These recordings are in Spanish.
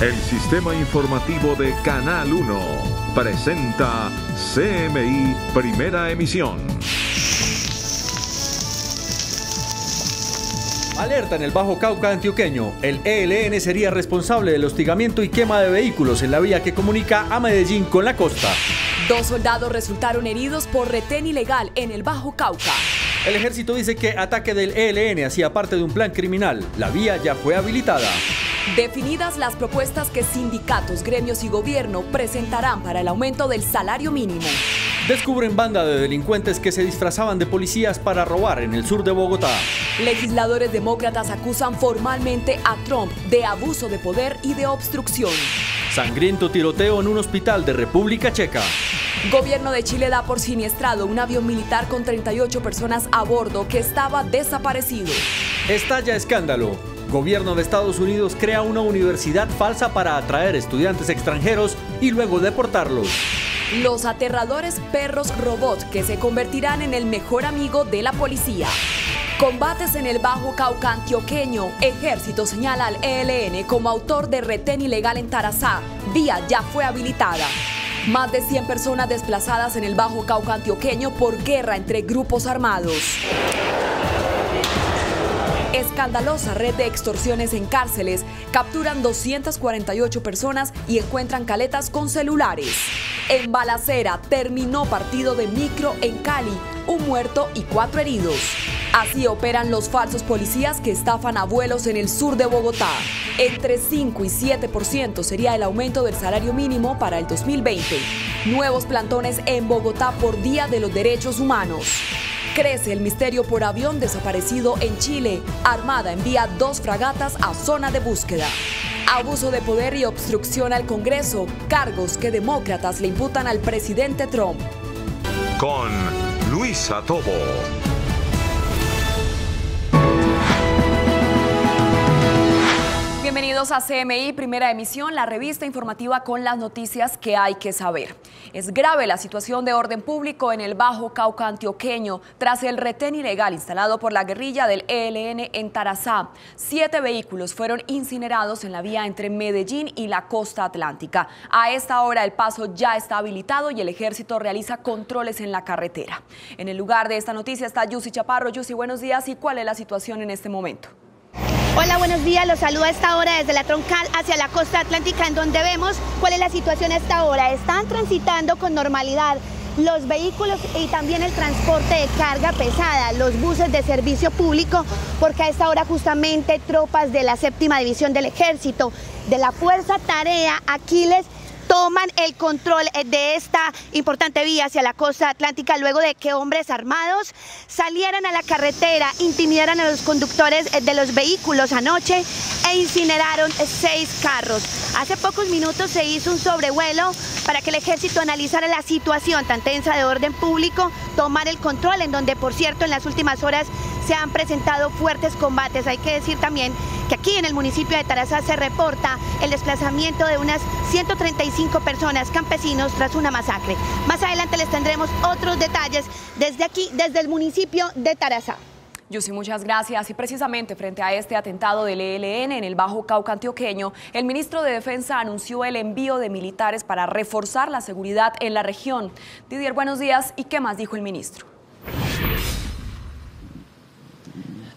El sistema informativo de Canal 1 presenta CMI Primera Emisión. Alerta en el Bajo Cauca antioqueño. El ELN sería responsable del hostigamiento y quema de vehículos en la vía que comunica a Medellín con la costa. 2 soldados resultaron heridos por retén ilegal en el Bajo Cauca. El ejército dice que ataque del ELN hacía parte de un plan criminal. La vía ya fue habilitada. Definidas las propuestas que sindicatos, gremios y gobierno presentarán para el aumento del salario mínimo. Descubren banda de delincuentes que se disfrazaban de policías para robar en el sur de Bogotá. Legisladores demócratas acusan formalmente a Trump de abuso de poder y de obstrucción. Sangriento tiroteo en un hospital de República Checa. Gobierno de Chile da por siniestrado un avión militar con 38 personas a bordo que estaba desaparecido. Estalla escándalo. Gobierno de Estados Unidos crea una universidad falsa para atraer estudiantes extranjeros y luego deportarlos. Los aterradores perros robot que se convertirán en el mejor amigo de la policía. Combates en el Bajo Cauca antioqueño. Ejército señala al ELN como autor de retén ilegal en Tarazá. Vía ya fue habilitada. Más de 100 personas desplazadas en el Bajo Cauca antioqueño por guerra entre grupos armados. Escandalosa red de extorsiones en cárceles. Capturan 248 personas y encuentran caletas con celulares. En balacera terminó partido de micro en Cali. 1 muerto y 4 heridos. Así operan los falsos policías que estafan abuelos en el sur de Bogotá. Entre 5 y 7% sería el aumento del salario mínimo para el 2020. Nuevos plantones en Bogotá por Día de los Derechos Humanos. Crece el misterio por avión desaparecido en Chile. Armada envía 2 fragatas a zona de búsqueda. Abuso de poder y obstrucción al Congreso. Cargos que demócratas le imputan al presidente Trump. Con Luisa Tobo. Bienvenidos a CMI Primera Emisión, la revista informativa con las noticias que hay que saber. Es grave la situación de orden público en el Bajo Cauca antioqueño tras el retén ilegal instalado por la guerrilla del ELN en Tarazá. 7 vehículos fueron incinerados en la vía entre Medellín y la costa atlántica. A esta hora el paso ya está habilitado y el ejército realiza controles en la carretera. En el lugar de esta noticia está Yusi Chaparro. Yusi, buenos días. ¿Y cuál es la situación en este momento? Hola, buenos días. Los saludo a esta hora desde la troncal hacia la costa atlántica, en donde vemos cuál es la situación a esta hora. Están transitando con normalidad los vehículos y también el transporte de carga pesada, los buses de servicio público, porque a esta hora justamente tropas de la 7ª División del Ejército, de la Fuerza Tarea Aquiles, toman el control de esta importante vía hacia la costa atlántica luego de que hombres armados salieran a la carretera, intimidaran a los conductores de los vehículos anoche e incineraron 6 carros. Hace pocos minutos se hizo un sobrevuelo para que el ejército analizara la situación tan tensa de orden público, tomar el control, en donde, por cierto, en las últimas horas se han presentado fuertes combates. Hay que decir también que aquí en el municipio de Tarazá se reporta el desplazamiento de unas 135 personas, campesinos, tras una masacre. Más adelante les tendremos otros detalles desde aquí, desde el municipio de Tarazá. Yusi, muchas gracias. Y precisamente frente a este atentado del ELN en el Bajo Cauca antioqueño, el ministro de Defensa anunció el envío de militares para reforzar la seguridad en la región. Didier, buenos días. ¿Y qué más dijo el ministro?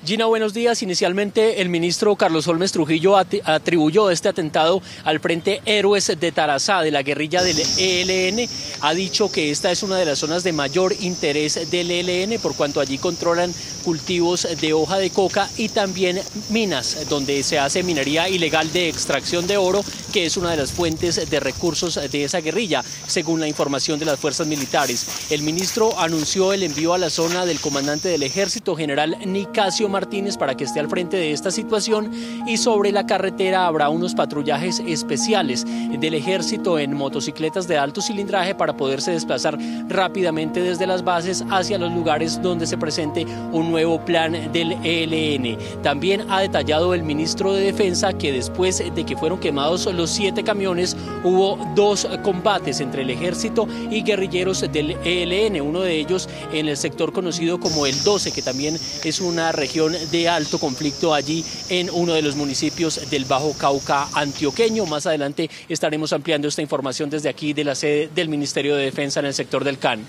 Gina, buenos días. Inicialmente el ministro Carlos Holmes Trujillo atribuyó este atentado al Frente Héroes de Tarazá, de la guerrilla del ELN. Ha dicho que esta es una de las zonas de mayor interés del ELN por cuanto allí controlan cultivos de hoja de coca y también minas, donde se hace minería ilegal de extracción de oro, que es una de las fuentes de recursos de esa guerrilla, según la información de las fuerzas militares. El ministro anunció el envío a la zona del comandante del ejército, general Nicasio Martínez, para que esté al frente de esta situación, y sobre la carretera habrá unos patrullajes especiales del ejército en motocicletas de alto cilindraje para poderse desplazar rápidamente desde las bases hacia los lugares donde se presente un nuevo plan del ELN. También ha detallado el ministro de Defensa que después de que fueron quemados los 7 camiones, hubo 2 combates entre el ejército y guerrilleros del ELN, uno de ellos en el sector conocido como el 12, que también es una región situación de alto conflicto allí en uno de los municipios del Bajo Cauca antioqueño. Más adelante estaremos ampliando esta información desde aquí de la sede del Ministerio de Defensa en el sector del CAN.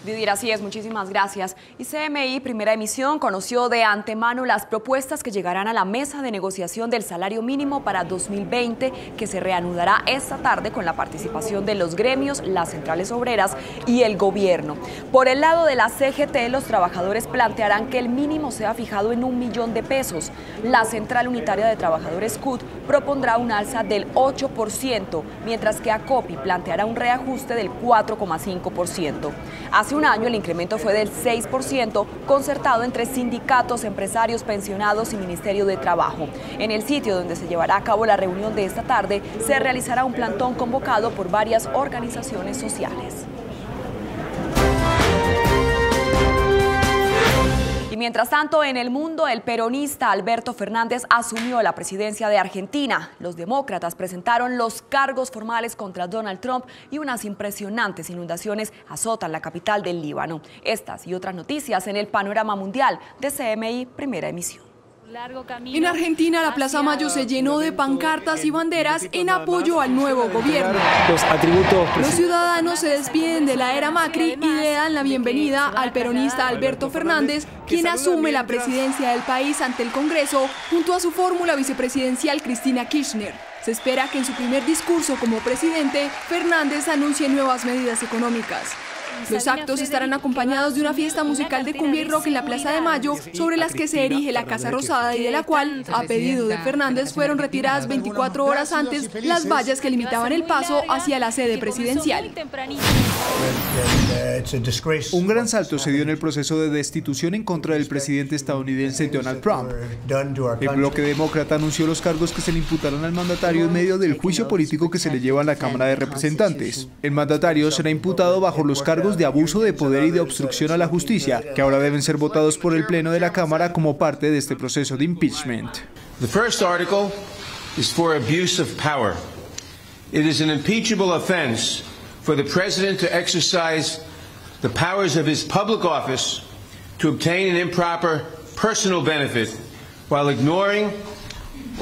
Didir, así es, muchísimas gracias. Y CMI, Primera Emisión, conoció de antemano las propuestas que llegarán a la mesa de negociación del salario mínimo para 2020, que se reanudará esta tarde con la participación de los gremios, las centrales obreras y el gobierno. Por el lado de la CGT, los trabajadores plantearán que el mínimo sea fijado en 1 millón de pesos. La Central Unitaria de Trabajadores CUT propondrá un alza del 8%, mientras que ACOPI planteará un reajuste del 4,5%. Hace un año el incremento fue del 6%, concertado entre sindicatos, empresarios, pensionados y Ministerio de Trabajo. En el sitio donde se llevará a cabo la reunión de esta tarde, se realizará un plantón convocado por varias organizaciones sociales. Y mientras tanto, en el mundo, el peronista Alberto Fernández asumió la presidencia de Argentina. Los demócratas presentaron los cargos formales contra Donald Trump y unas impresionantes inundaciones azotan la capital del Líbano. Estas y otras noticias en el panorama mundial de CMI Primera Emisión. En Argentina, la Plaza Mayo se llenó de pancartas y banderas en apoyo al nuevo gobierno. Los ciudadanos se despiden de la era Macri y le dan la bienvenida al peronista Alberto Fernández, quien asume la presidencia del país ante el Congreso junto a su fórmula vicepresidencial Cristina Kirchner. Se espera que en su primer discurso como presidente, Fernández anuncie nuevas medidas económicas. Los actos estarán acompañados de una fiesta musical de cumbia y rock en la Plaza de Mayo, sobre las que se erige la Casa Rosada y de la cual, a pedido de Fernández, fueron retiradas 24 horas antes las vallas que limitaban el paso hacia la sede presidencial. Un gran salto se dio en el proceso de destitución en contra del presidente estadounidense Donald Trump. El bloque demócrata anunció los cargos que se le imputaron al mandatario en medio del juicio político que se le lleva a la Cámara de Representantes. El mandatario será imputado bajo los cargos de abuso de poder y de obstrucción a la justicia, que ahora deben ser votados por el Pleno de la Cámara como parte de este proceso de impeachment. The first article is for abuse of power. It is an impeachable offense for the president to exercise the powers of his public office to obtain an improper personal benefit while ignoring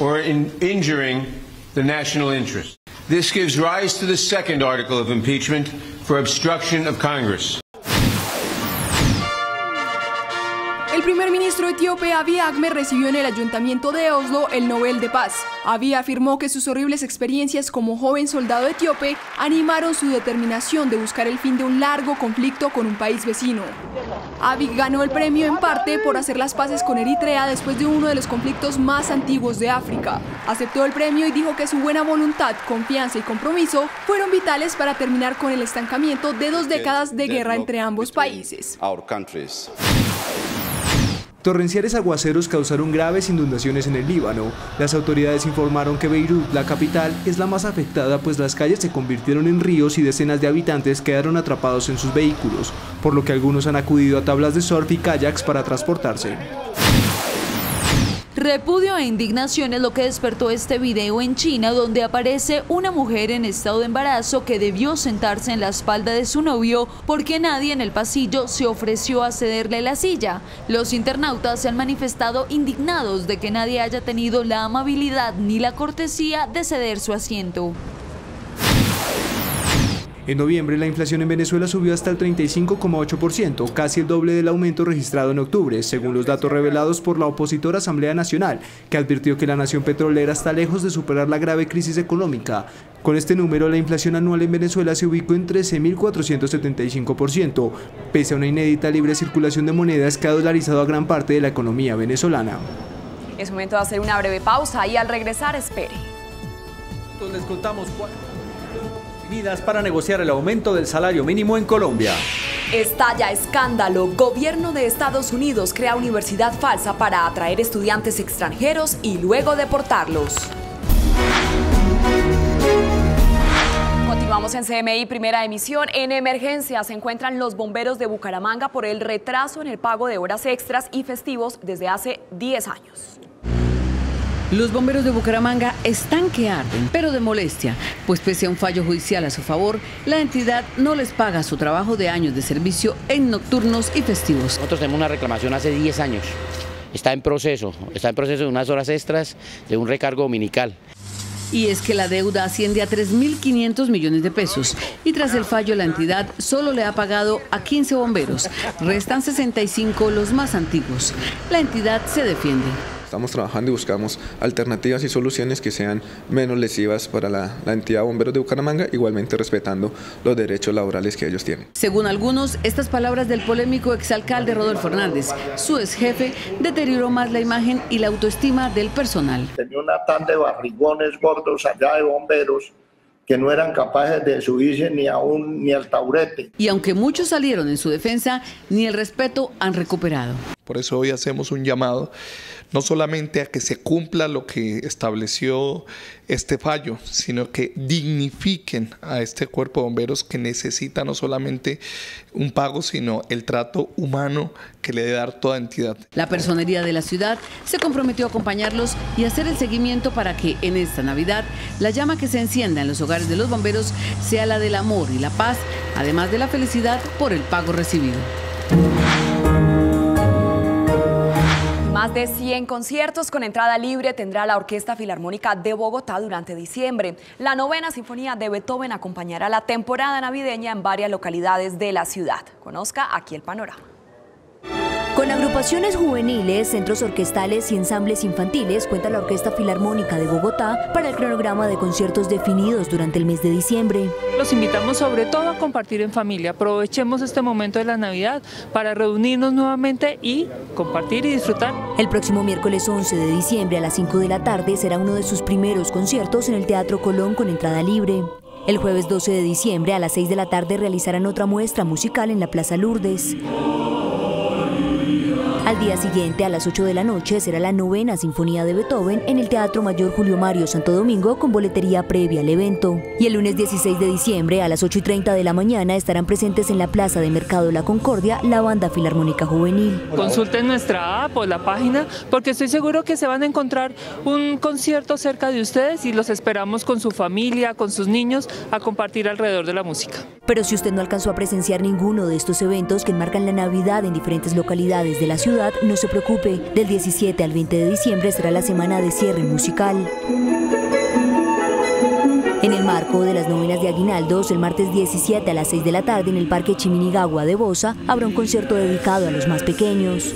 or injuring the national interest. This gives rise to the second article of impeachment for obstruction of Congress. El primer ministro etíope Abiy Ahmed recibió en el ayuntamiento de Oslo el Nobel de Paz. Abiy afirmó que sus horribles experiencias como joven soldado etíope animaron su determinación de buscar el fin de un largo conflicto con un país vecino. Abiy ganó el premio en parte por hacer las paces con Eritrea después de uno de los conflictos más antiguos de África. Aceptó el premio y dijo que su buena voluntad, confianza y compromiso fueron vitales para terminar con el estancamiento de 2 décadas de guerra entre ambos países. Torrenciales aguaceros causaron graves inundaciones en el Líbano. Las autoridades informaron que Beirut, la capital, es la más afectada, pues las calles se convirtieron en ríos y decenas de habitantes quedaron atrapados en sus vehículos, por lo que algunos han acudido a tablas de surf y kayaks para transportarse. Repudio e indignación es lo que despertó este video en China, donde aparece una mujer en estado de embarazo que debió sentarse en la espalda de su novio porque nadie en el pasillo se ofreció a cederle la silla. Los internautas se han manifestado indignados de que nadie haya tenido la amabilidad ni la cortesía de ceder su asiento. En noviembre, la inflación en Venezuela subió hasta el 35,8%, casi el doble del aumento registrado en octubre, según los datos revelados por la opositora Asamblea Nacional, que advirtió que la nación petrolera está lejos de superar la grave crisis económica. Con este número, la inflación anual en Venezuela se ubicó en 13.475%, pese a una inédita libre circulación de monedas que ha dolarizado a gran parte de la economía venezolana. Es momento de hacer una breve pausa y al regresar espere. Les contamos medidas para negociar el aumento del salario mínimo en Colombia. Estalla escándalo. Gobierno de Estados Unidos crea universidad falsa para atraer estudiantes extranjeros y luego deportarlos. Continuamos en CMI Primera Emisión. En emergencia se encuentran los bomberos de Bucaramanga por el retraso en el pago de horas extras y festivos desde hace 10 años. Los bomberos de Bucaramanga están que arden, pero de molestia, pues pese a un fallo judicial a su favor, la entidad no les paga su trabajo de años de servicio en nocturnos y festivos. Nosotros tenemos una reclamación hace 10 años está en proceso de unas horas extras de un recargo dominical. Y es que la deuda asciende a 3.500 millones de pesos y tras el fallo la entidad solo le ha pagado a 15 bomberos, restan 65 los más antiguos. La entidad se defiende. Estamos trabajando y buscamos alternativas y soluciones que sean menos lesivas para la entidad de bomberos de Bucaramanga, igualmente respetando los derechos laborales que ellos tienen. Según algunos, estas palabras del polémico exalcalde Rodolfo Hernández, su ex jefe, deterioró más la imagen y la autoestima del personal. Tenía una tanda de barrigones gordos allá de bomberos que no eran capaces de subirse ni al taburete. Y aunque muchos salieron en su defensa, ni el respeto han recuperado. Por eso hoy hacemos un llamado no solamente a que se cumpla lo que estableció este fallo, sino que dignifiquen a este cuerpo de bomberos que necesita no solamente un pago, sino el trato humano que le debe dar toda entidad. La personería de la ciudad se comprometió a acompañarlos y hacer el seguimiento para que en esta Navidad la llama que se encienda en los hogares de los bomberos sea la del amor y la paz, además de la felicidad por el pago recibido. Más de 100 conciertos con entrada libre tendrá la Orquesta Filarmónica de Bogotá durante diciembre. La 9ª Sinfonía de Beethoven acompañará la temporada navideña en varias localidades de la ciudad. Conozca aquí el panorama. Con agrupaciones juveniles, centros orquestales y ensambles infantiles cuenta la Orquesta Filarmónica de Bogotá para el cronograma de conciertos definidos durante el mes de diciembre. Los invitamos sobre todo a compartir en familia. Aprovechemos este momento de la Navidad para reunirnos nuevamente y compartir y disfrutar. El próximo miércoles 11 de diciembre a las 5 de la tarde será uno de sus primeros conciertos en el Teatro Colón con entrada libre. El jueves 12 de diciembre a las 6 de la tarde realizarán otra muestra musical en la Plaza Lourdes. Al día siguiente, a las 8 de la noche, será la 9ª Sinfonía de Beethoven en el Teatro Mayor Julio Mario Santo Domingo con boletería previa al evento. Y el lunes 16 de diciembre, a las 8:30 de la mañana, estarán presentes en la Plaza de Mercado La Concordia la Banda Filarmónica Juvenil. Consulten nuestra app o la página porque estoy seguro que se van a encontrar un concierto cerca de ustedes y los esperamos con su familia, con sus niños, a compartir alrededor de la música. Pero si usted no alcanzó a presenciar ninguno de estos eventos que enmarcan la Navidad en diferentes localidades de la ciudad, no se preocupe, del 17 al 20 de diciembre será la semana de cierre musical. En el marco de las novenas de Aguinaldos, el martes 17 a las 6 de la tarde en el Parque Chiminigagua de Bosa habrá un concierto dedicado a los más pequeños.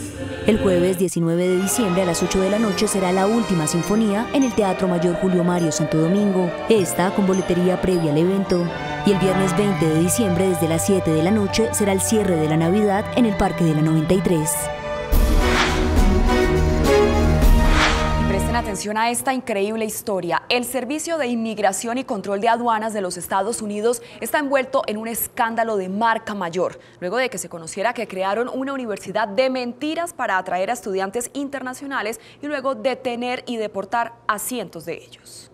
El jueves 19 de diciembre a las 8 de la noche será la última sinfonía en el Teatro Mayor Julio Mario Santo Domingo, esta con boletería previa al evento. Y el viernes 20 de diciembre desde las 7 de la noche será el cierre de la Navidad en el Parque de la 93. Presten atención a esta increíble historia. El Servicio de Inmigración y Control de Aduanas de los Estados Unidos está envuelto en un escándalo de marca mayor, luego de que se conociera que crearon una universidad de mentiras para atraer a estudiantes internacionales y luego detener y deportar a cientos de ellos.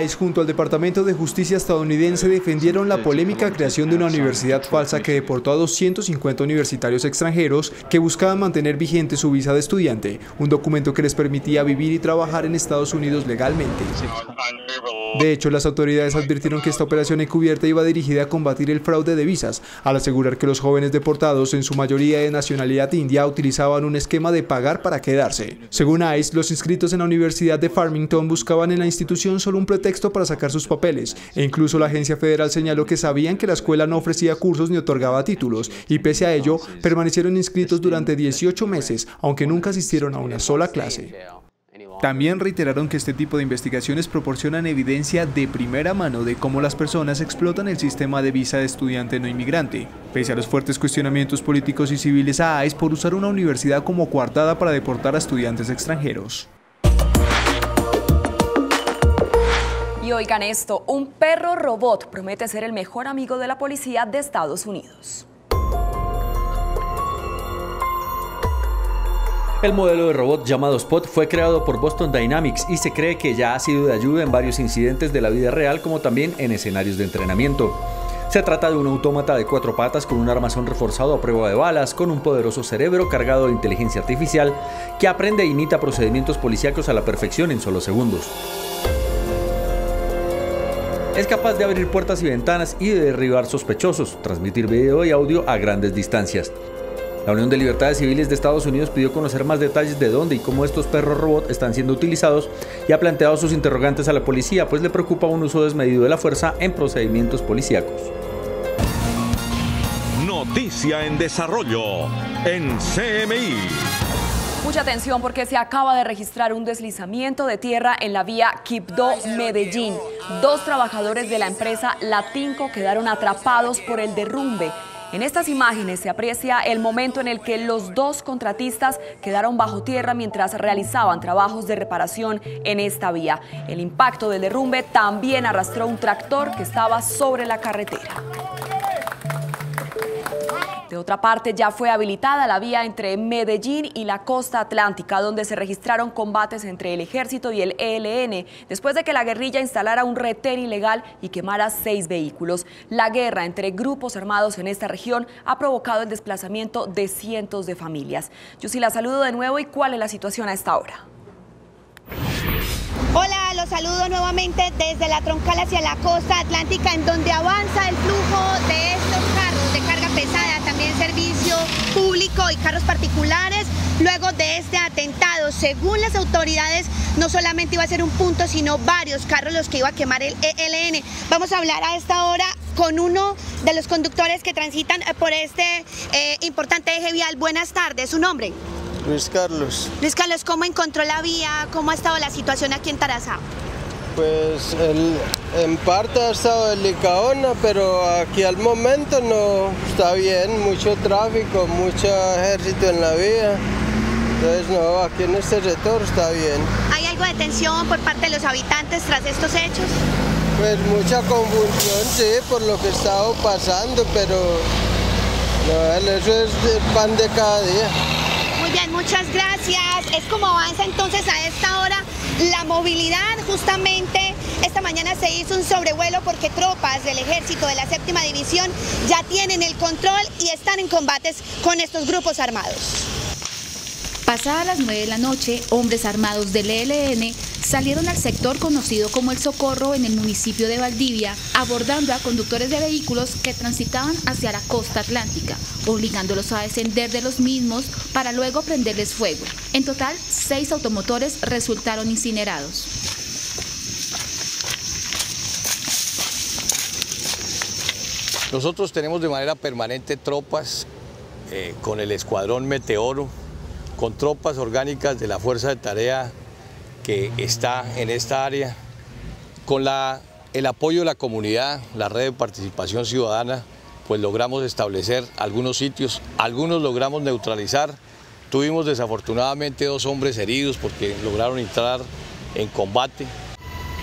ICE junto al Departamento de Justicia estadounidense defendieron la polémica creación de una universidad falsa que deportó a 250 universitarios extranjeros que buscaban mantener vigente su visa de estudiante, un documento que les permitía vivir y trabajar en Estados Unidos legalmente. De hecho, las autoridades advirtieron que esta operación encubierta iba dirigida a combatir el fraude de visas, al asegurar que los jóvenes deportados, en su mayoría de nacionalidad india, utilizaban un esquema de pagar para quedarse. Según ICE, los inscritos en la Universidad de Farmington buscaban en la institución solo un pretexto para sacar sus papeles, e incluso la agencia federal señaló que sabían que la escuela no ofrecía cursos ni otorgaba títulos, y pese a ello, permanecieron inscritos durante 18 meses, aunque nunca asistieron a una sola clase. También reiteraron que este tipo de investigaciones proporcionan evidencia de primera mano de cómo las personas explotan el sistema de visa de estudiante no inmigrante, pese a los fuertes cuestionamientos políticos y civiles a ICE por usar una universidad como coartada para deportar a estudiantes extranjeros. Y oigan esto, un perro robot promete ser el mejor amigo de la policía de Estados Unidos. El modelo de robot llamado Spot fue creado por Boston Dynamics y se cree que ya ha sido de ayuda en varios incidentes de la vida real como también en escenarios de entrenamiento. Se trata de un autómata de 4 patas con un armazón reforzado a prueba de balas, con un poderoso cerebro cargado de inteligencia artificial que aprende e imita procedimientos policíacos a la perfección en solo segundos. Es capaz de abrir puertas y ventanas y de derribar sospechosos, transmitir video y audio a grandes distancias. La Unión de Libertades Civiles de Estados Unidos pidió conocer más detalles de dónde y cómo estos perros robot están siendo utilizados y ha planteado sus interrogantes a la policía, pues le preocupa un uso desmedido de la fuerza en procedimientos policíacos. Noticia en desarrollo en CMI. Mucha atención porque se acaba de registrar un deslizamiento de tierra en la vía Quibdó-Medellín. 2 trabajadores de la empresa Latinco quedaron atrapados por el derrumbe. En estas imágenes se aprecia el momento en el que los 2 contratistas quedaron bajo tierra mientras realizaban trabajos de reparación en esta vía. El impacto del derrumbe también arrastró un tractor que estaba sobre la carretera. De otra parte, ya fue habilitada la vía entre Medellín y la costa atlántica, donde se registraron combates entre el ejército y el ELN, después de que la guerrilla instalara un retén ilegal y quemara 6 vehículos. La guerra entre grupos armados en esta región ha provocado el desplazamiento de cientos de familias. Yo sí la saludo de nuevo. ¿Y cuál es la situación a esta hora? Hola, los saludo nuevamente desde la troncal hacia la costa atlántica, en donde avanza el flujo de estos carros de carga pesada, también servicio público y carros particulares, luego de este atentado. Según las autoridades, no solamente iba a ser un punto, sino varios carros los que iba a quemar el ELN. Vamos a hablar a esta hora con uno de los conductores que transitan por este importante eje vial. Buenas tardes, ¿su nombre? Luis Carlos. Luis Carlos, ¿cómo encontró la vía? ¿Cómo ha estado la situación aquí en Tarazá? Pues en parte ha estado delicadona, pero aquí al momento no está bien, mucho tráfico, mucho ejército en la vía. Entonces no, aquí en este sector está bien. ¿Hay algo de tensión por parte de los habitantes tras estos hechos? Pues mucha confusión, sí, por lo que ha estado pasando, pero no, eso es el pan de cada día. Muy bien, muchas gracias. Es como avanza entonces a esta hora la movilidad. Justamente esta mañana se hizo un sobrevuelo porque tropas del ejército de la 7ª División ya tienen el control y están en combates con estos grupos armados. Pasadas las 9 de la noche, hombres armados del ELN salieron al sector conocido como El Socorro en el municipio de Valdivia, abordando a conductores de vehículos que transitaban hacia la costa atlántica, obligándolos a descender de los mismos para luego prenderles fuego. En total, 6 automotores resultaron incinerados. Nosotros tenemos de manera permanente tropas con el escuadrón Meteoro, con tropas orgánicas de la Fuerza de Tarea que está en esta área, con el apoyo de la comunidad, la red de participación ciudadana, pues logramos establecer algunos sitios, algunos logramos neutralizar. Tuvimos desafortunadamente 2 hombres heridos porque lograron entrar en combate.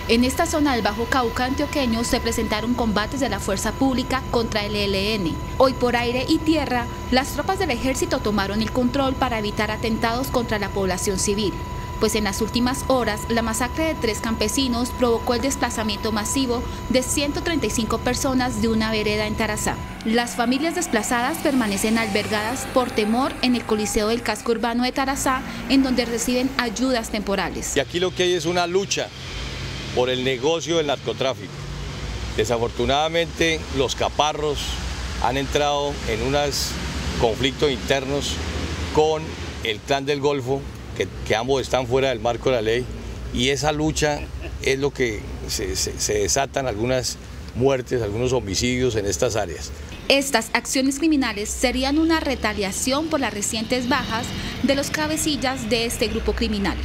En esta zona del Bajo Cauca antioqueño se presentaron combates de la fuerza pública contra el ELN. Hoy por aire y tierra, las tropas del ejército tomaron el control para evitar atentados contra la población civil, pues en las últimas horas la masacre de 3 campesinos provocó el desplazamiento masivo de 135 personas de una vereda en Tarazá. Las familias desplazadas permanecen albergadas por temor en el Coliseo del Casco Urbano de Tarazá, en donde reciben ayudas temporales. Y aquí lo que hay es una lucha por el negocio del narcotráfico. Desafortunadamente los caparros han entrado en unos conflictos internos con el Clan del Golfo, que ambos están fuera del marco de la ley, y esa lucha es lo que se desatan algunas muertes, algunos homicidios en estas áreas. Estas acciones criminales serían una retaliación por las recientes bajas de los cabecillas de este grupo criminal.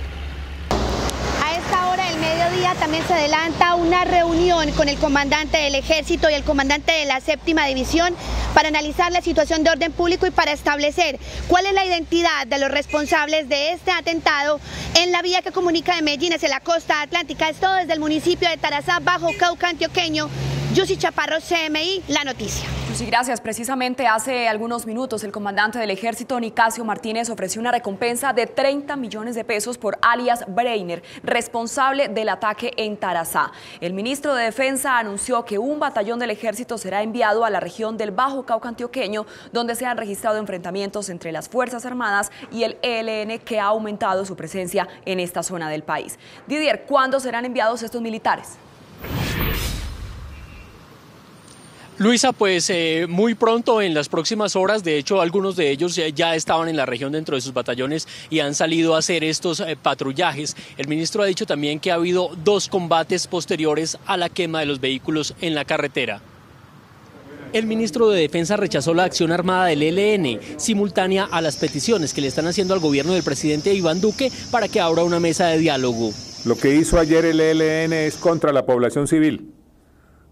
A esta hora del mediodía también se adelanta una reunión con el comandante del ejército y el comandante de la 7ª División para analizar la situación de orden público y para establecer cuál es la identidad de los responsables de este atentado en la vía que comunica de Medellín hacia la costa atlántica. Esto desde el municipio de Tarazá, Bajo Cauca antioqueño. Yusi Chaparro, CMI, La Noticia. Yusi, gracias. Precisamente hace algunos minutos el comandante del ejército, Nicasio Martínez, ofreció una recompensa de 30 millones de pesos por alias Breiner, responsable del ataque en Tarazá. El ministro de Defensa anunció que un batallón del ejército será enviado a la región del Bajo Cauca antioqueño, donde se han registrado enfrentamientos entre las Fuerzas Armadas y el ELN, que ha aumentado su presencia en esta zona del país. Didier, ¿cuándo serán enviados estos militares? Luisa, pues muy pronto, en las próximas horas, de hecho algunos de ellos ya estaban en la región dentro de sus batallones y han salido a hacer estos patrullajes. El ministro ha dicho también que ha habido 2 combates posteriores a la quema de los vehículos en la carretera. El ministro de Defensa rechazó la acción armada del ELN, simultánea a las peticiones que le están haciendo al gobierno del presidente Iván Duque para que abra una mesa de diálogo. Lo que hizo ayer el ELN es contra la población civil,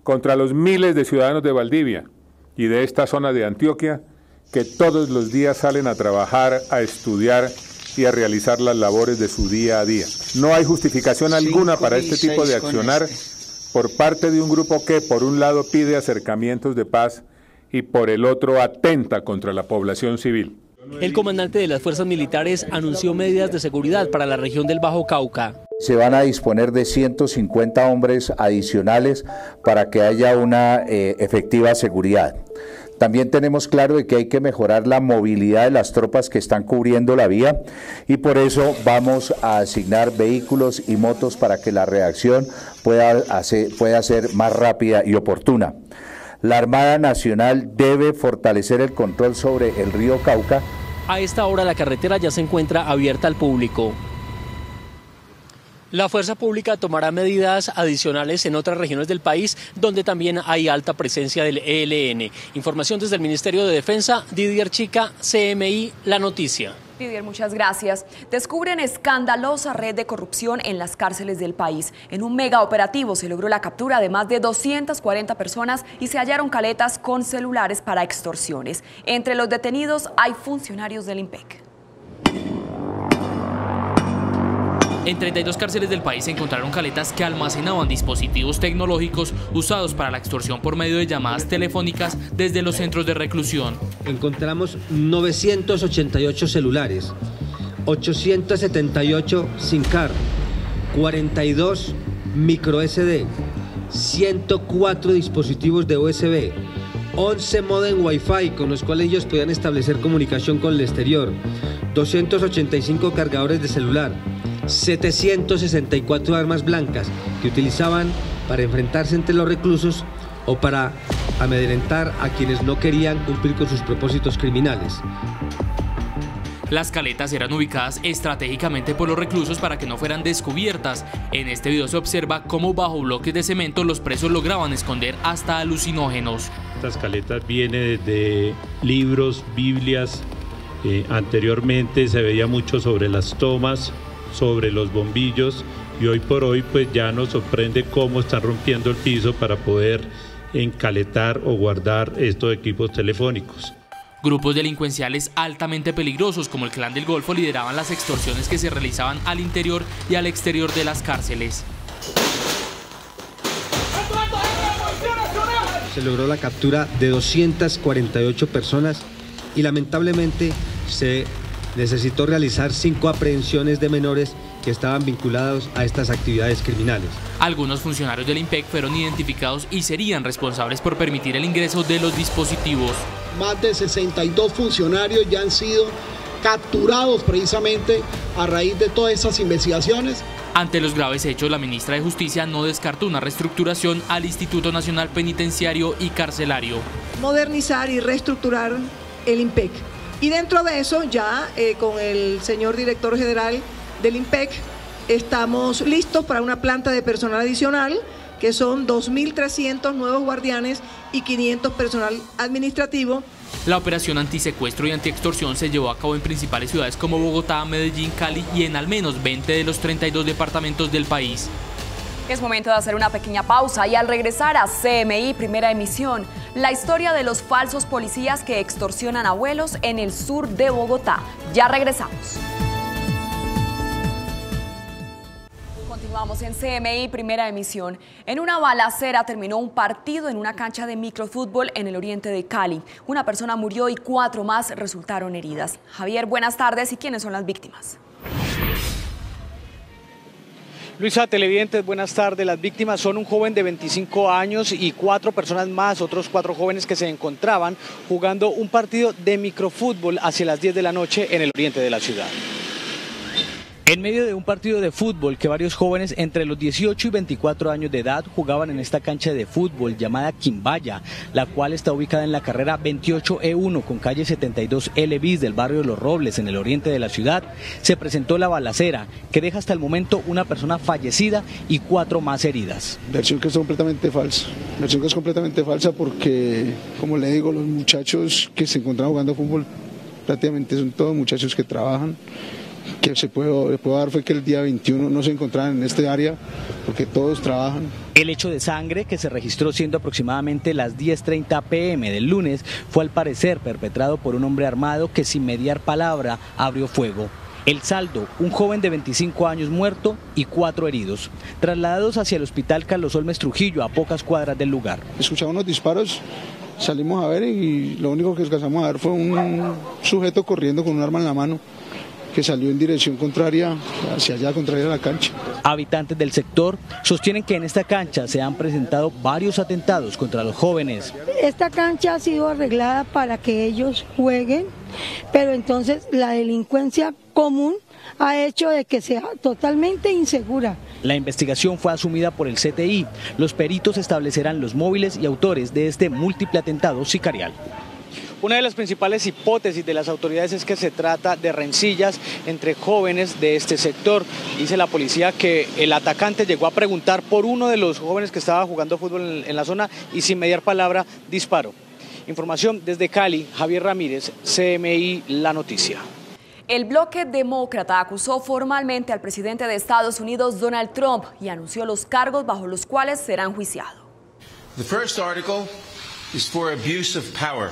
contra los miles de ciudadanos de Valdivia y de esta zona de Antioquia que todos los días salen a trabajar, a estudiar y a realizar las labores de su día a día. No hay justificación alguna para este tipo de accionar por parte de un grupo que por un lado pide acercamientos de paz y por el otro atenta contra la población civil. El comandante de las fuerzas militares anunció medidas de seguridad para la región del Bajo Cauca. Se van a disponer de 150 hombres adicionales para que haya una efectiva seguridad. También tenemos claro de que hay que mejorar la movilidad de las tropas que están cubriendo la vía y por eso vamos a asignar vehículos y motos para que la reacción pueda ser más rápida y oportuna. La Armada Nacional debe fortalecer el control sobre el río Cauca. A esta hora la carretera ya se encuentra abierta al público. La fuerza pública tomará medidas adicionales en otras regiones del país donde también hay alta presencia del ELN. Información desde el Ministerio de Defensa, Didier Chica, CMI, La Noticia. Didier, muchas gracias. Descubren escandalosa red de corrupción en las cárceles del país. En un mega operativo se logró la captura de más de 240 personas y se hallaron caletas con celulares para extorsiones. Entre los detenidos hay funcionarios del IMPEC. En 32 cárceles del país se encontraron caletas que almacenaban dispositivos tecnológicos usados para la extorsión por medio de llamadas telefónicas desde los centros de reclusión. Encontramos 988 celulares, 878 SIM card, 42 micro SD, 104 dispositivos de USB, 11 modem Wi-Fi con los cuales ellos podían establecer comunicación con el exterior, 285 cargadores de celular, 764 armas blancas que utilizaban para enfrentarse entre los reclusos o para amedrentar a quienes no querían cumplir con sus propósitos criminales. Las caletas eran ubicadas estratégicamente por los reclusos para que no fueran descubiertas. En este video se observa cómo bajo bloques de cemento los presos lograban esconder hasta alucinógenos. Estas caletas vienen de libros, Biblias. Anteriormente se veía mucho sobre las tomas, sobre los bombillos, y hoy por hoy pues ya nos sorprende cómo están rompiendo el piso para poder encaletar o guardar estos equipos telefónicos. Grupos delincuenciales altamente peligrosos como el Clan del Golfo lideraban las extorsiones que se realizaban al interior y al exterior de las cárceles. Se logró la captura de 248 personas y lamentablemente se necesitó realizar 5 aprehensiones de menores que estaban vinculados a estas actividades criminales. Algunos funcionarios del IMPEC fueron identificados y serían responsables por permitir el ingreso de los dispositivos. Más de 62 funcionarios ya han sido capturados precisamente a raíz de todas esas investigaciones. Ante los graves hechos, la ministra de Justicia no descartó una reestructuración al Instituto Nacional Penitenciario y Carcelario. Modernizar y reestructurar el IMPEC. Y dentro de eso ya con el señor director general del IMPEC estamos listos para una planta de personal adicional que son 2.300 nuevos guardianes y 500 personal administrativo. La operación antisecuestro y antiextorsión se llevó a cabo en principales ciudades como Bogotá, Medellín, Cali y en al menos 20 de los 32 departamentos del país. Es momento de hacer una pequeña pausa y al regresar a CMI Primera Emisión, la historia de los falsos policías que extorsionan abuelos en el sur de Bogotá. Ya regresamos. Continuamos en CMI Primera Emisión. En una balacera terminó un partido en una cancha de microfútbol en el oriente de Cali. Una persona murió y 4 más resultaron heridas. Javier, buenas tardes. ¿Y quiénes son las víctimas? Luisa, televidentes, buenas tardes. Las víctimas son un joven de 25 años y 4 personas más, otros 4 jóvenes que se encontraban jugando un partido de microfútbol hacia las 10 de la noche en el oriente de la ciudad. En medio de un partido de fútbol que varios jóvenes entre los 18 y 24 años de edad jugaban en esta cancha de fútbol llamada Quimbaya, la cual está ubicada en la carrera 28E1 con calle 72L bis del barrio de Los Robles en el oriente de la ciudad, se presentó la balacera que deja hasta el momento una persona fallecida y 4 más heridas. Versión que es completamente falsa, porque, como le digo, los muchachos que se encontraban jugando fútbol prácticamente son todos muchachos que trabajan. Que le puedo dar fue que el día 21 no se encontraban en este área porque todos trabajan. El hecho de sangre, que se registró siendo aproximadamente las 10:30 p.m. del lunes, fue al parecer perpetrado por un hombre armado que sin mediar palabra abrió fuego. El saldo, un joven de 25 años muerto y 4 heridos, trasladados hacia el hospital Carlos Holmes Trujillo a pocas cuadras del lugar. Escuchamos unos disparos, salimos a ver y lo único que alcanzamos a ver fue un sujeto corriendo con un arma en la mano, que salió en dirección contraria, hacia allá, contraria a la cancha. Habitantes del sector sostienen que en esta cancha se han presentado varios atentados contra los jóvenes. Esta cancha ha sido arreglada para que ellos jueguen, pero entonces la delincuencia común ha hecho de que sea totalmente insegura. La investigación fue asumida por el CTI. Los peritos establecerán los móviles y autores de este múltiple atentado sicarial. Una de las principales hipótesis de las autoridades es que se trata de rencillas entre jóvenes de este sector. Dice la policía que el atacante llegó a preguntar por uno de los jóvenes que estaba jugando fútbol en la zona y sin mediar palabra disparó. Información desde Cali, Javier Ramírez, CMI La Noticia. El bloque demócrata acusó formalmente al presidente de Estados Unidos, Donald Trump, y anunció los cargos bajo los cuales será enjuiciado. The first article is for abuse of power.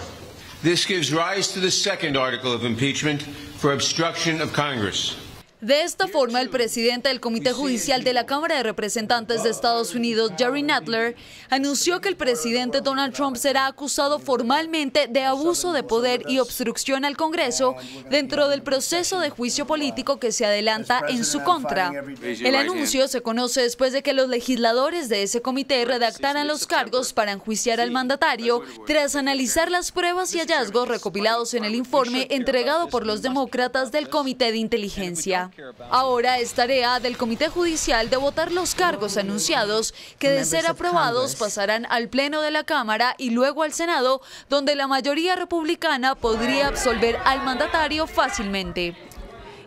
This gives rise to the second article of impeachment for obstruction of Congress. De esta forma, el presidente del Comité Judicial de la Cámara de Representantes de Estados Unidos, Jerry Nadler, anunció que el presidente Donald Trump será acusado formalmente de abuso de poder y obstrucción al Congreso dentro del proceso de juicio político que se adelanta en su contra. El anuncio se conoce después de que los legisladores de ese comité redactaran los cargos para enjuiciar al mandatario tras analizar las pruebas y hallazgos recopilados en el informe entregado por los demócratas del Comité de Inteligencia. Ahora es tarea del Comité Judicial de votar los cargos anunciados que, de ser aprobados, pasarán al Pleno de la Cámara y luego al Senado, donde la mayoría republicana podría absolver al mandatario fácilmente.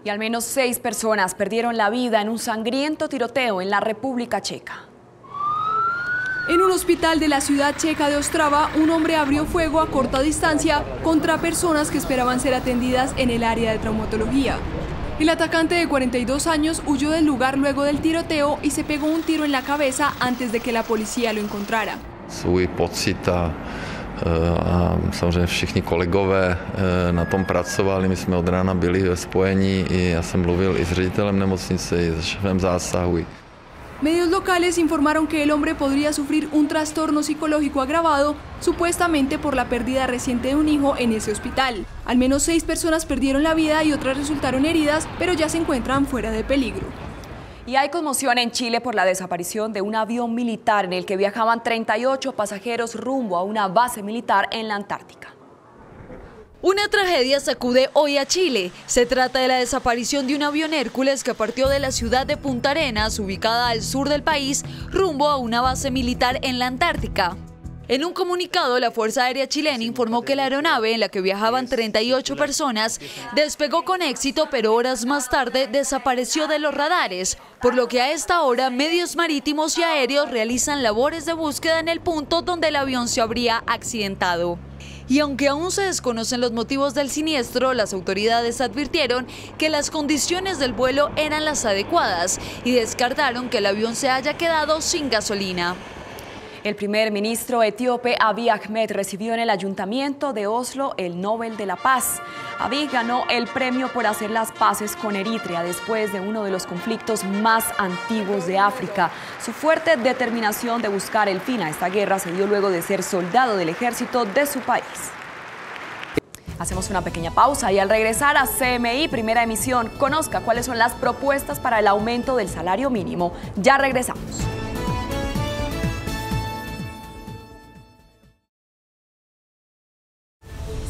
Y al menos 6 personas perdieron la vida en un sangriento tiroteo en la República Checa. En un hospital de la ciudad checa de Ostrava, un hombre abrió fuego a corta distancia contra personas que esperaban ser atendidas en el área de traumatología. El atacante de 42 años huyó del lugar luego del tiroteo y se pegó un tiro en la cabeza antes de que la policía lo encontrara. Svůj pocit a samozřejmě všichni kolegové na tom pracovali, my jsme od rána byli ve spojení i já jsem mluvil i s ředitelem nemocnice, i s šéfem zásahu. Medios locales informaron que el hombre podría sufrir un trastorno psicológico agravado, supuestamente por la pérdida reciente de un hijo en ese hospital. Al menos 6 personas perdieron la vida y otras resultaron heridas, pero ya se encuentran fuera de peligro. Y hay conmoción en Chile por la desaparición de un avión militar en el que viajaban 38 pasajeros rumbo a una base militar en la Antártica. Una tragedia sacude hoy a Chile. Se trata de la desaparición de un avión Hércules que partió de la ciudad de Punta Arenas, ubicada al sur del país, rumbo a una base militar en la Antártica. En un comunicado, la Fuerza Aérea Chilena informó que la aeronave, en la que viajaban 38 personas, despegó con éxito, pero horas más tarde desapareció de los radares, por lo que a esta hora medios marítimos y aéreos realizan labores de búsqueda en el punto donde el avión se habría accidentado. Y aunque aún se desconocen los motivos del siniestro, las autoridades advirtieron que las condiciones del vuelo eran las adecuadas y descartaron que el avión se haya quedado sin gasolina. El primer ministro etíope Abiy Ahmed recibió en el Ayuntamiento de Oslo el Nobel de la Paz. Abiy ganó el premio por hacer las paces con Eritrea después de uno de los conflictos más antiguos de África. Su fuerte determinación de buscar el fin a esta guerra se dio luego de ser soldado del ejército de su país. Hacemos una pequeña pausa y al regresar a CMI Primera Emisión, conozca cuáles son las propuestas para el aumento del salario mínimo. Ya regresamos.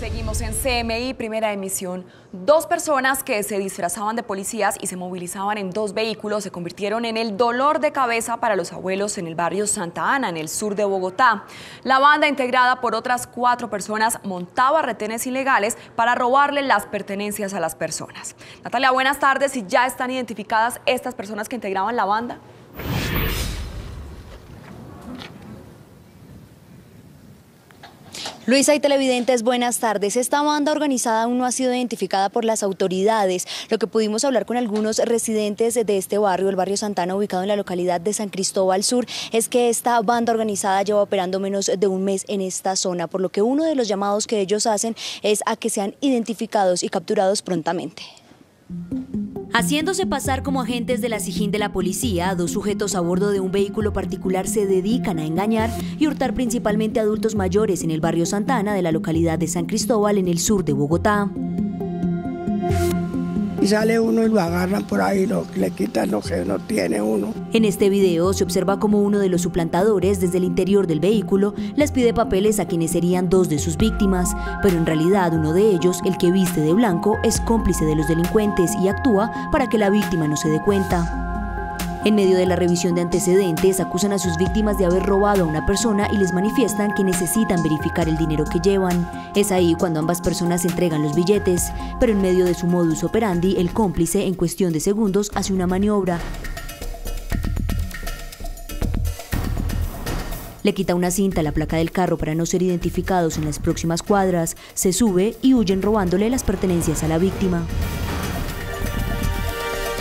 Seguimos en CMI, primera emisión. 2 personas que se disfrazaban de policías y se movilizaban en 2 vehículos se convirtieron en el dolor de cabeza para los abuelos en el barrio Santa Ana, en el sur de Bogotá. La banda, integrada por otras 4 personas, montaba retenes ilegales para robarle las pertenencias a las personas. Natalia, buenas tardes. ¿Y ya están identificadas estas personas que integraban la banda? Luisa y televidentes, buenas tardes. Esta banda organizada aún no ha sido identificada por las autoridades. Lo que pudimos hablar con algunos residentes de este barrio, el barrio Santana, ubicado en la localidad de San Cristóbal Sur, es que esta banda organizada lleva operando menos de un mes en esta zona, por lo que uno de los llamados que ellos hacen es a que sean identificados y capturados prontamente. Haciéndose pasar como agentes de la SIJIN de la policía, 2 sujetos a bordo de un vehículo particular se dedican a engañar y hurtar principalmente a adultos mayores en el barrio Santa Ana de la localidad de San Cristóbal, en el sur de Bogotá. Y sale uno y lo agarran por ahí, le quitan lo que no tiene uno. En este video se observa como uno de los suplantadores, desde el interior del vehículo, les pide papeles a quienes serían 2 de sus víctimas, pero en realidad uno de ellos, el que viste de blanco, es cómplice de los delincuentes y actúa para que la víctima no se dé cuenta. En medio de la revisión de antecedentes, acusan a sus víctimas de haber robado a una persona y les manifiestan que necesitan verificar el dinero que llevan. Es ahí cuando ambas personas entregan los billetes, pero en medio de su modus operandi, el cómplice, en cuestión de segundos, hace una maniobra. Le quita una cinta a la placa del carro para no ser identificados en las próximas cuadras, se sube y huyen robándole las pertenencias a la víctima.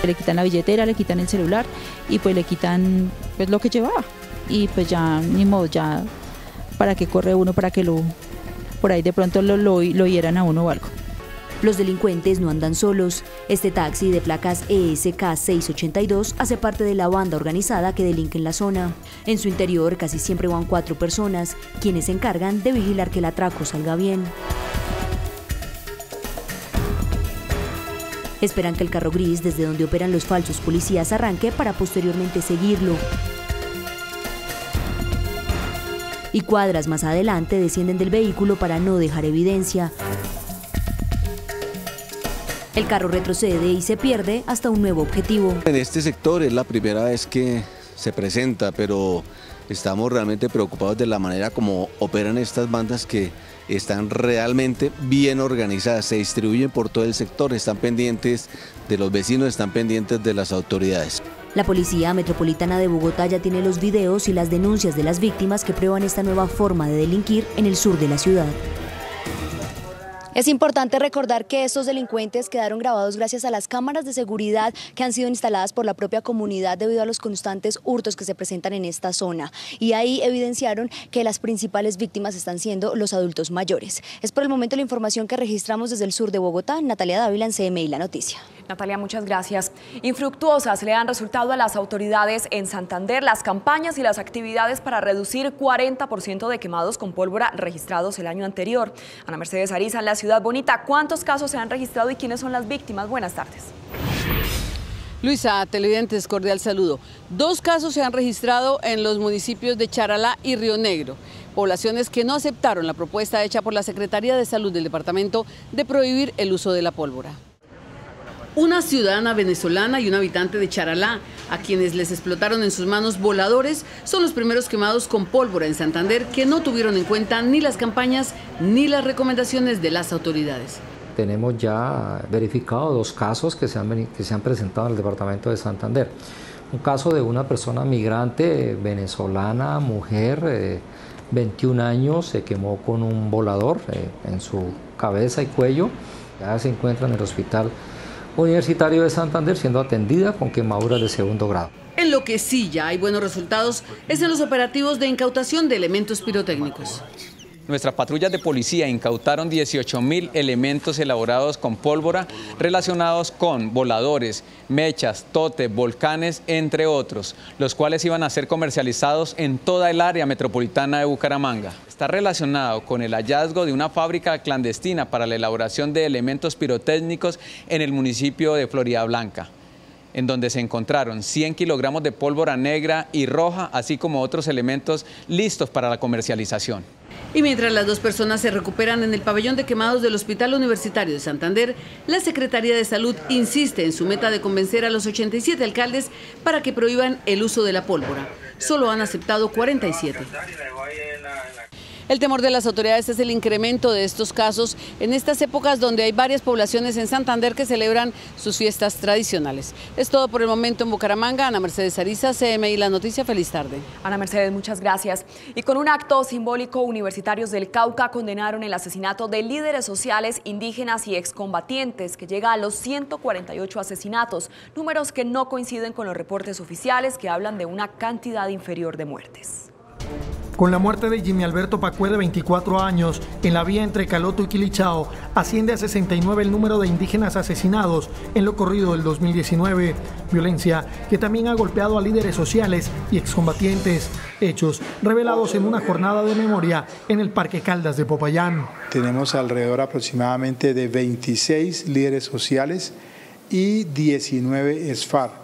Le quitan la billetera, le quitan el celular y pues le quitan pues lo que llevaba. Y pues ya ni modo, ya para qué corre uno, para que por ahí de pronto lo hieran a uno o algo. Los delincuentes no andan solos. Este taxi de placas ESK 682 hace parte de la banda organizada que delinque en la zona. En su interior casi siempre van 4 personas, quienes se encargan de vigilar que el atraco salga bien. Esperan que el carro gris, desde donde operan los falsos policías, arranque para posteriormente seguirlo. Y cuadras más adelante descienden del vehículo para no dejar evidencia. El carro retrocede y se pierde hasta un nuevo objetivo. En este sector es la primera vez que se presenta, pero estamos realmente preocupados de la manera como operan estas bandas, que están realmente bien organizadas, se distribuyen por todo el sector, están pendientes de los vecinos, están pendientes de las autoridades. La Policía Metropolitana de Bogotá ya tiene los videos y las denuncias de las víctimas que prueban esta nueva forma de delinquir en el sur de la ciudad. Es importante recordar que estos delincuentes quedaron grabados gracias a las cámaras de seguridad que han sido instaladas por la propia comunidad debido a los constantes hurtos que se presentan en esta zona. Y ahí evidenciaron que las principales víctimas están siendo los adultos mayores. Es por el momento la información que registramos desde el sur de Bogotá. Natalia Dávila, en CMI La Noticia. Natalia, muchas gracias. Infructuosas le han resultado a las autoridades en Santander las campañas y las actividades para reducir 40% de quemados con pólvora registrados el año anterior. Ana Mercedes Ariza, en la Ciudad Bonita, ¿cuántos casos se han registrado y quiénes son las víctimas? Buenas tardes. Luisa, televidentes, cordial saludo. 2 casos se han registrado en los municipios de Charalá y Río Negro, poblaciones que no aceptaron la propuesta hecha por la Secretaría de Salud del departamento de prohibir el uso de la pólvora. Una ciudadana venezolana y un habitante de Charalá, a quienes les explotaron en sus manos voladores, son los primeros quemados con pólvora en Santander, que no tuvieron en cuenta ni las campañas ni las recomendaciones de las autoridades. Tenemos ya verificado 2 casos que se han presentado en el departamento de Santander. Un caso de una persona migrante venezolana, mujer, 21 años, se quemó con un volador en su cabeza y cuello. Ya se encuentra en el hospital Universitario de Santander siendo atendida con quemaduras de 2º grado. En lo que sí ya hay buenos resultados es en los operativos de incautación de elementos pirotécnicos. Nuestras patrullas de policía incautaron 18.000 elementos elaborados con pólvora relacionados con voladores, mechas, totes, volcanes, entre otros, los cuales iban a ser comercializados en toda el área metropolitana de Bucaramanga. Está relacionado con el hallazgo de una fábrica clandestina para la elaboración de elementos pirotécnicos en el municipio de Floridablanca, en donde se encontraron 100 kilogramos de pólvora negra y roja, así como otros elementos listos para la comercialización. Y mientras las 2 personas se recuperan en el pabellón de quemados del Hospital Universitario de Santander, la Secretaría de Salud insiste en su meta de convencer a los 87 alcaldes para que prohíban el uso de la pólvora. Solo han aceptado 47. El temor de las autoridades es el incremento de estos casos en estas épocas donde hay varias poblaciones en Santander que celebran sus fiestas tradicionales. Es todo por el momento en Bucaramanga. Ana Mercedes Ariza, CMI La Noticia. Feliz tarde. Ana Mercedes, muchas gracias. Y con un acto simbólico, universitarios del Cauca condenaron el asesinato de líderes sociales, indígenas y excombatientes, que llega a los 148 asesinatos, números que no coinciden con los reportes oficiales que hablan de una cantidad inferior de muertes. Con la muerte de Jimmy Alberto Pacué, de 24 años, en la vía entre Caloto y Quilichao, asciende a 69 el número de indígenas asesinados en lo corrido del 2019. Violencia que también ha golpeado a líderes sociales y excombatientes. Hechos revelados en una jornada de memoria en el Parque Caldas de Popayán. Tenemos alrededor aproximadamente de 26 líderes sociales y 19 ESFAR.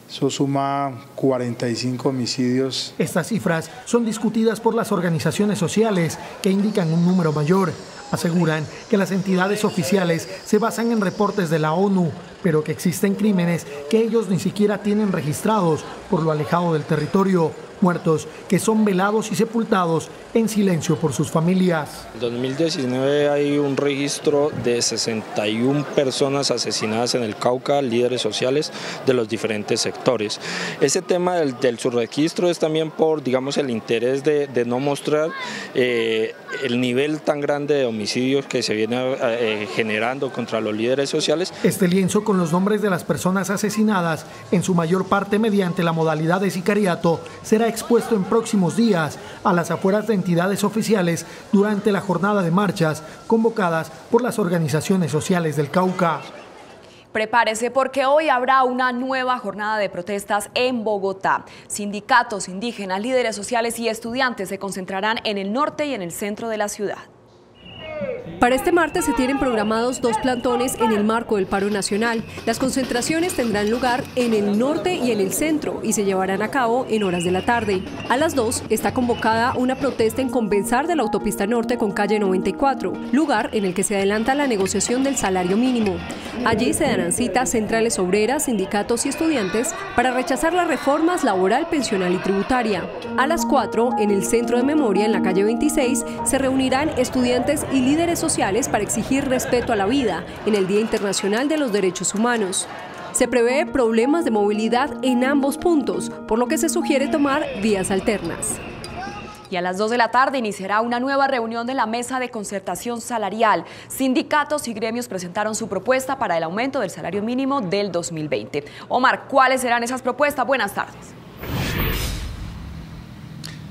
Eso suma 45 homicidios. Estas cifras son discutidas por las organizaciones sociales que indican un número mayor. Aseguran que las entidades oficiales se basan en reportes de la ONU, pero que existen crímenes que ellos ni siquiera tienen registrados por lo alejado del territorio. Muertos que son velados y sepultados en silencio por sus familias. En 2019 hay un registro de 61 personas asesinadas en el Cauca, líderes sociales de los diferentes sectores. Ese tema del subregistro es también por, digamos, el interés de no mostrar el nivel tan grande de homicidios que se viene generando contra los líderes sociales. Este lienzo con los nombres de las personas asesinadas, en su mayor parte mediante la modalidad de sicariato, será expuesto en próximos días a las afueras de entidades oficiales durante la jornada de marchas convocadas por las organizaciones sociales del Cauca. Prepárese porque hoy habrá una nueva jornada de protestas en Bogotá. Sindicatos, indígenas, líderes sociales y estudiantes se concentrarán en el norte y en el centro de la ciudad. Para este martes se tienen programados 2 plantones en el marco del paro nacional. Las concentraciones tendrán lugar en el norte y en el centro y se llevarán a cabo en horas de la tarde. A las 2 está convocada una protesta en Compensar de la autopista norte con calle 94, lugar en el que se adelanta la negociación del salario mínimo. Allí se darán cita centrales obreras, sindicatos y estudiantes para rechazar las reformas laboral, pensional y tributaria. A las 4, en el Centro de Memoria, en la calle 26, se reunirán estudiantes y líderes sociales para exigir respeto a la vida en el Día Internacional de los Derechos Humanos. Se prevé problemas de movilidad en ambos puntos, por lo que se sugiere tomar vías alternas. Y a las 2 de la tarde iniciará una nueva reunión de la Mesa de Concertación Salarial. Sindicatos y gremios presentaron su propuesta para el aumento del salario mínimo del 2020. Omar, ¿cuáles serán esas propuestas? Buenas tardes.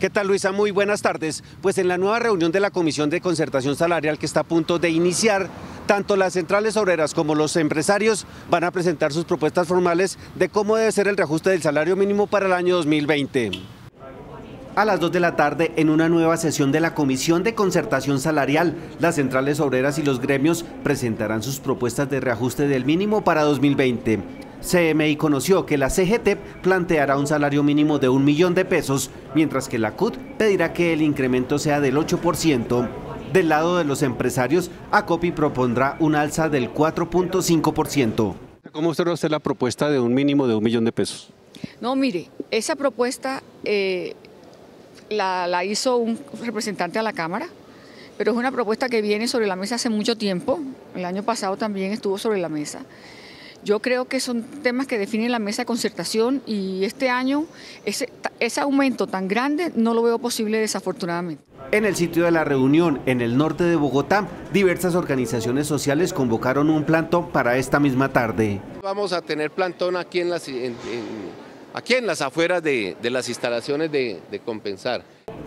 ¿Qué tal, Luisa? Muy buenas tardes. Pues en la nueva reunión de la Comisión de Concertación Salarial que está a punto de iniciar, tanto las centrales obreras como los empresarios van a presentar sus propuestas formales de cómo debe ser el reajuste del salario mínimo para el año 2020. A las 2 de la tarde, en una nueva sesión de la Comisión de Concertación Salarial, las centrales obreras y los gremios presentarán sus propuestas de reajuste del mínimo para 2020. CMI conoció que la CGT planteará un salario mínimo de 1 millón de pesos, mientras que la CUT pedirá que el incremento sea del 8%. Del lado de los empresarios, ACOPI propondrá un alza del 4.5%. ¿Cómo observa usted la propuesta de un mínimo de 1 millón de pesos? No, mire, esa propuesta la hizo un representante a la Cámara, pero es una propuesta que viene sobre la mesa hace mucho tiempo. El año pasado también estuvo sobre la mesa. Yo creo que son temas que definen la mesa de concertación y este año ese aumento tan grande no lo veo posible, desafortunadamente. En el sitio de la reunión, en el norte de Bogotá, diversas organizaciones sociales convocaron un plantón para esta misma tarde. Vamos a tener plantón aquí en las afueras de las instalaciones de Compensar.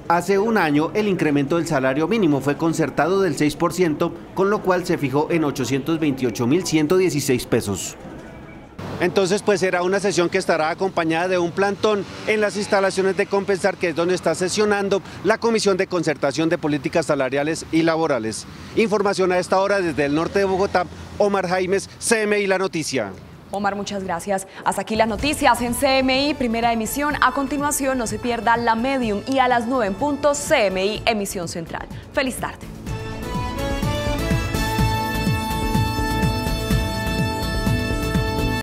Hace un año el incremento del salario mínimo fue concertado del 6%, con lo cual se fijó en 828.116 pesos. Entonces, pues será una sesión que estará acompañada de un plantón en las instalaciones de Compensar, que es donde está sesionando la Comisión de Concertación de Políticas Salariales y Laborales. Información a esta hora desde el norte de Bogotá, Omar Jaimes, CMI La Noticia. Omar, muchas gracias. Hasta aquí las noticias en CMI, primera emisión. A continuación, no se pierda La Medium y a las 9 en punto, CMI, emisión central. Feliz tarde.